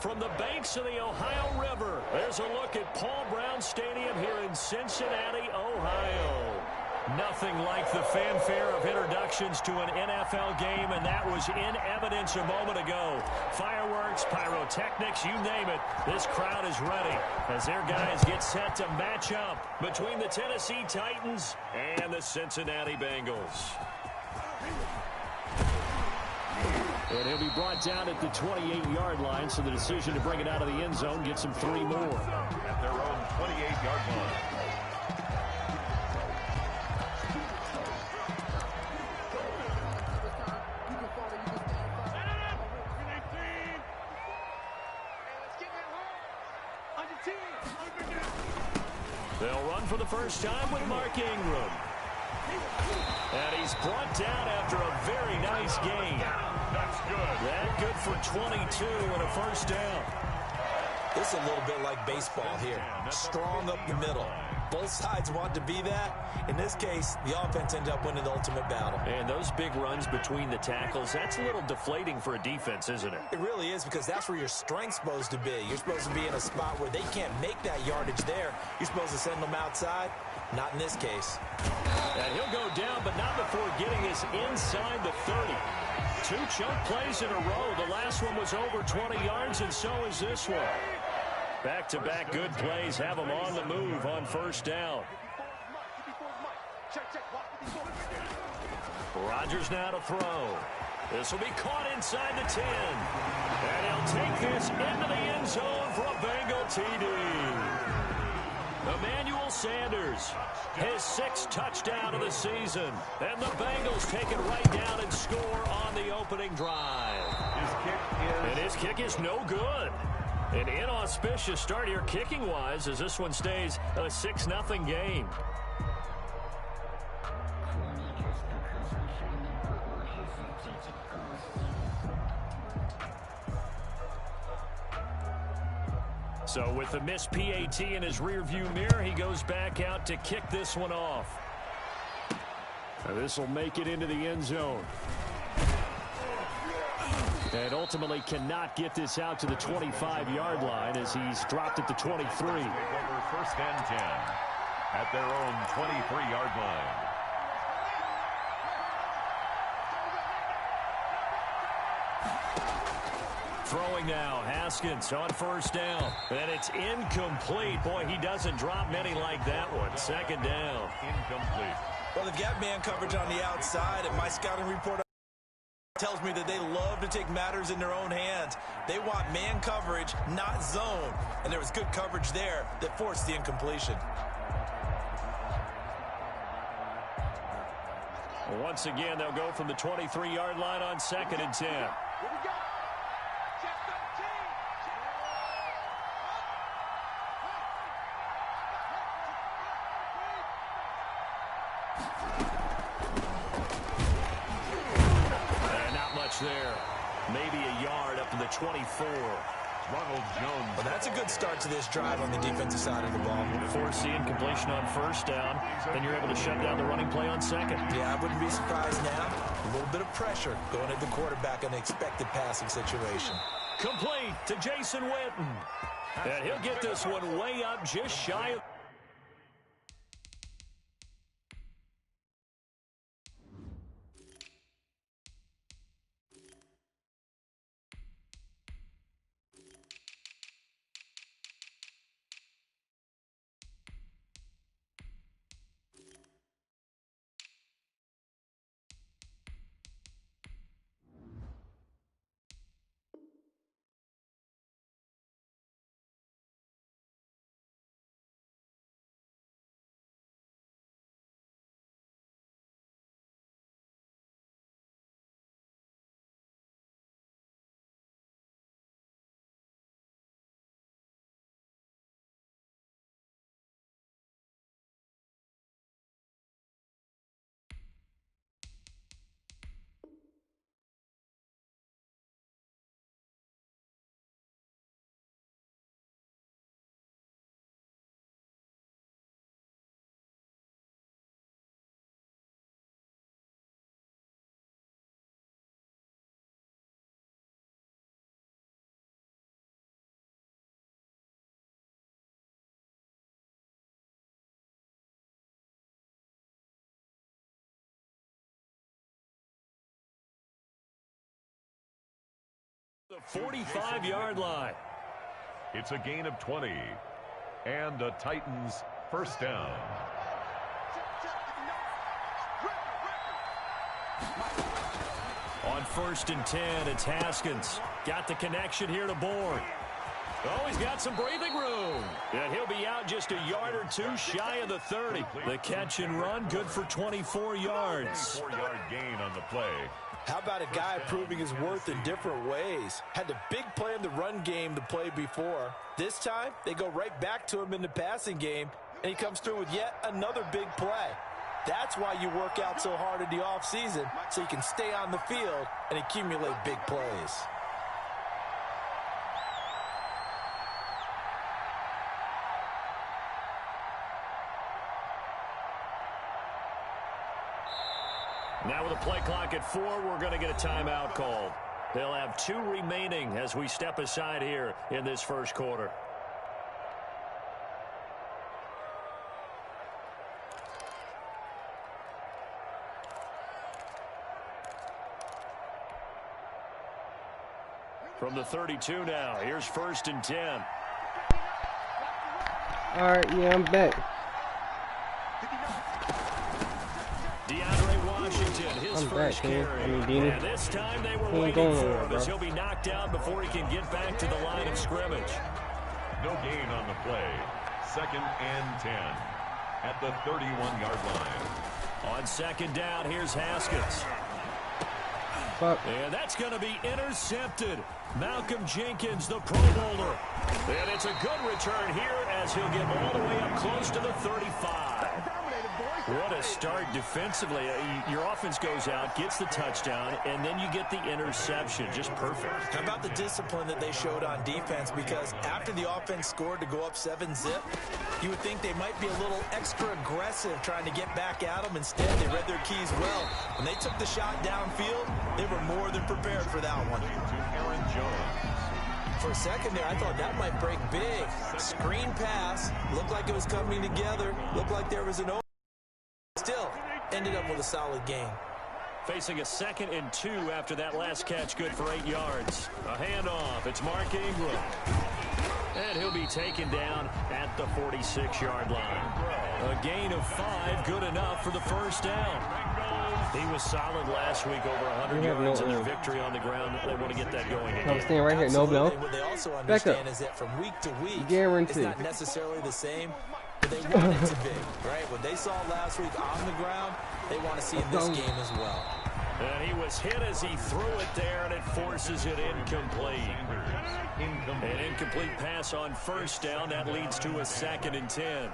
from the banks of the Ohio River, there's a look at Paul Brown Stadium here in Cincinnati, Ohio. Nothing like the fanfare of introductions to an NFL game, and that was in evidence a moment ago. Fireworks, pyrotechnics, you name it. This crowd is ready as their guys get set to match up between the Tennessee Titans and the Cincinnati Bengals. And he'll be brought down at the 28-yard line, so the decision to bring it out of the end zone gets him 3 more. At their own 28-yard line. They'll run for the first time with Mark Ingram. And he's brought down after a very nice gain. That's good. That good for 22 and a first down. This is a little bit like baseball here. Strong up the middle. Both sides want to be that. In this case, the offense ended up winning the ultimate battle. And those big runs between the tackles, that's a little deflating for a defense, isn't it? It really is, because that's where your strength's supposed to be. You're supposed to be in a spot where they can't make that yardage there. You're supposed to send them outside. Not in this case. And he'll go down, but not before getting us inside the 30. 2 chunk plays in a row. The last one was over 20 yards, and so is this one. Back-to-back good plays have them on the move on first down. Rodgers now to throw. This will be caught inside the 10. And he'll take this into the end zone for a Bengal TD. Emmanuel Sanders, his 6th touchdown of the season. And the Bengals take it right down and score on the opening drive. His kick is no good. An inauspicious start here kicking-wise as this one stays a 6-0 game. So with the missed PAT in his rearview mirror, he goes back out to kick this one off. This will make it into the end zone. And ultimately cannot get this out to the 25-yard line as he's dropped at the 23. Take over first and 10 at their own 23-yard line. Throwing now, Haskins on first down. And it's incomplete. Boy, he doesn't drop many like that one. Second down. Incomplete. Well, they've got man coverage on the outside, and my scouting report tells me that they love to take matters in their own hands. They want man coverage, not zone. And there was good coverage there that forced the incompletion. Once again, they'll go from the 23-yard line on 2nd and 10. There, maybe a yard up to the 24. Ronald Jones. Well, that's a good start to this drive on the defensive side of the ball. Force the incompletion on first down, then you're able to shut down the running play on second. Yeah, I wouldn't be surprised now. A little bit of pressure going at the quarterback in an expected passing situation. Complete to Jason Witten. And he'll get this one way up just shy of The 45-yard line. It's a gain of 20. And the Titans first down. On 1st and 10, it's Haskins. Got the connection here to Bourne. Oh, he's got some breathing room. And he'll be out just a yard or two shy of the 30. The catch and run, good for 24 yards. 4-yard gain on the play. How about a guy proving his worth in different ways? Had a big play in the run game the play before. This time, they go right back to him in the passing game, and he comes through with yet another big play. That's why you work out so hard in the offseason, so you can stay on the field and accumulate big plays. Now with a play clock at 4, we're going to get a timeout called. They'll have 2 remaining as we step aside here in this first quarter. From the 32 now, here's 1st and 10. All right, yeah, I'm back. Washington, his first carry. And this time they were waiting for him as he'll be knocked down before he can get back to the line of scrimmage. No gain on the play. 2nd and 10 at the 31-yard line. On 2nd down, here's Haskins. And that's going to be intercepted. Malcolm Jenkins, the Pro Bowler. And it's a good return here as he'll get all the way up close to the 35. What a start defensively. Your offense goes out, gets the touchdown, and then you get the interception. Just perfect. How about the discipline that they showed on defense? Because after the offense scored to go up 7-zip, you would think they might be a little extra aggressive trying to get back at them. Instead, they read their keys well. When they took the shot downfield, they were more than prepared for that one. For a second there, I thought that might break big. Screen pass. Looked like it was coming together. Looked like there was an open. Still ended up with a solid gain. Facing a 2nd and 2 after that last catch, good for 8 yards. A handoff. It's Mark Ingram. And he'll be taken down at the 46-yard line. A gain of 5, good enough for the first down. He was solid last week, over 100 yards in their victory on the ground. They want to get that going again. I'm staying right here. No blow. What they also understand is that from week to week, guaranteed. It's not necessarily the same. They want it to be, right? What they saw last week on the ground, they want to see in this game as well. And he was hit as he threw it there, and it forces it incomplete. An incomplete pass on 1st down. That leads to a 2nd and 10.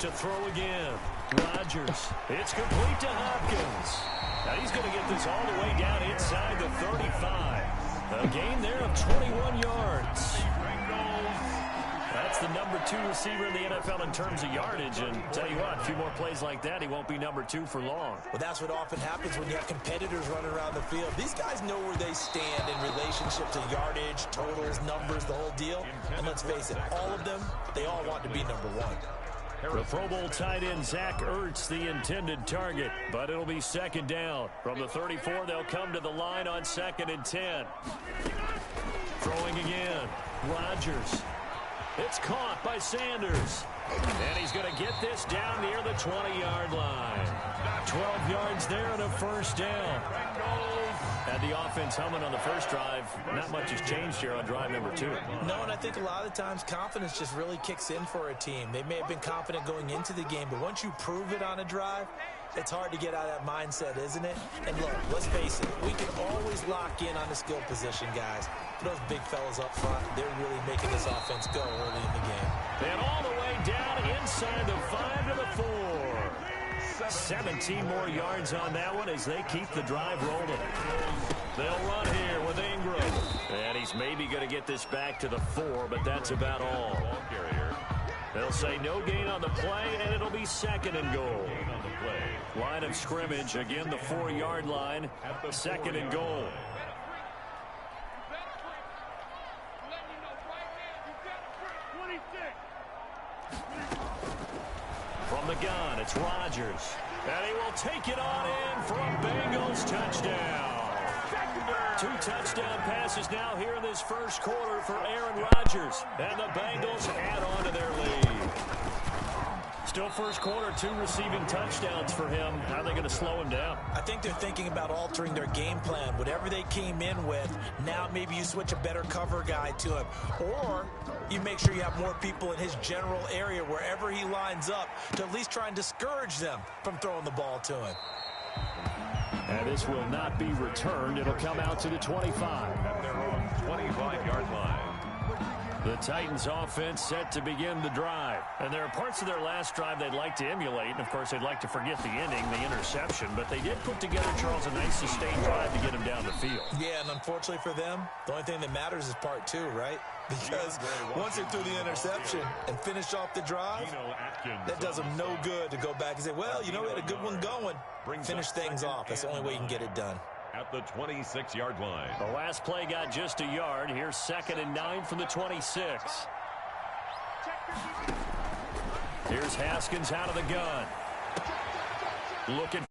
To throw again. Rodgers. It's complete to Hopkins. Now he's going to get this all the way down inside the 35. A gain there of 21 yards. That's the number 2 receiver in the NFL in terms of yardage. And tell you what, a few more plays like that, he won't be number 2 for long. Well, that's what often happens when you have competitors running around the field. These guys know where they stand in relationship to yardage, totals, numbers, the whole deal. And let's face it, all of them, they all want to be number 1. The Pro Bowl tight end Zach Ertz, the intended target, but it'll be 2nd down. From the 34, they'll come to the line on 2nd and 10. Throwing again. Rodgers. It's caught by Sanders. And he's going to get this down near the 20-yard line. 12 yards there and a first down. Had the offense humming on the first drive. Not much has changed here on drive number 2. No, and I think a lot of times confidence just really kicks in for a team. They may have been confident going into the game, but once you prove it on a drive, it's hard to get out of that mindset, isn't it? And look, let's face it, we can always lock in on the skill position, guys. Those big fellas up front, they're really making this offense go early in the game. And all the way down inside the 5 to the 4. 17 more yards on that one as they keep the drive rolling. They'll run here with Ingram. And he's maybe going to get this back to the 4, but that's about all. They'll say no gain on the play, and it'll be 2nd and goal. Line of scrimmage, again the 4-yard line, 2nd and goal. From the gun, it's Rodgers. And he will take it on in for a Bengals touchdown. 2 touchdown passes now here in this first quarter for Aaron Rodgers. And the Bengals add on to their lead. Still first quarter, 2 receiving touchdowns for him. How are they going to slow him down? I think they're thinking about altering their game plan. Whatever they came in with, now maybe you switch a better cover guy to him. Or you make sure you have more people in his general area wherever he lines up to at least try and discourage them from throwing the ball to him. And this will not be returned. It'll come out to the 25. At their own 25-yard line. The Titans offense set to begin the drive. And there are parts of their last drive they'd like to emulate. And, of course, they'd like to forget the ending, the interception. But they did put together, Charles, a nice sustained drive to get him down the field. Yeah, and unfortunately for them, the only thing that matters is part 2, right? Because once they threw the interception and finished off the drive, that does them no good to go back and say, well, you know, we had a good one going. Finish things off. That's the only way you can get it done. At the 26-yard line. The last play got just a yard. Here's 2nd and 9 from the 26. Here's Haskins out of the gun. Looking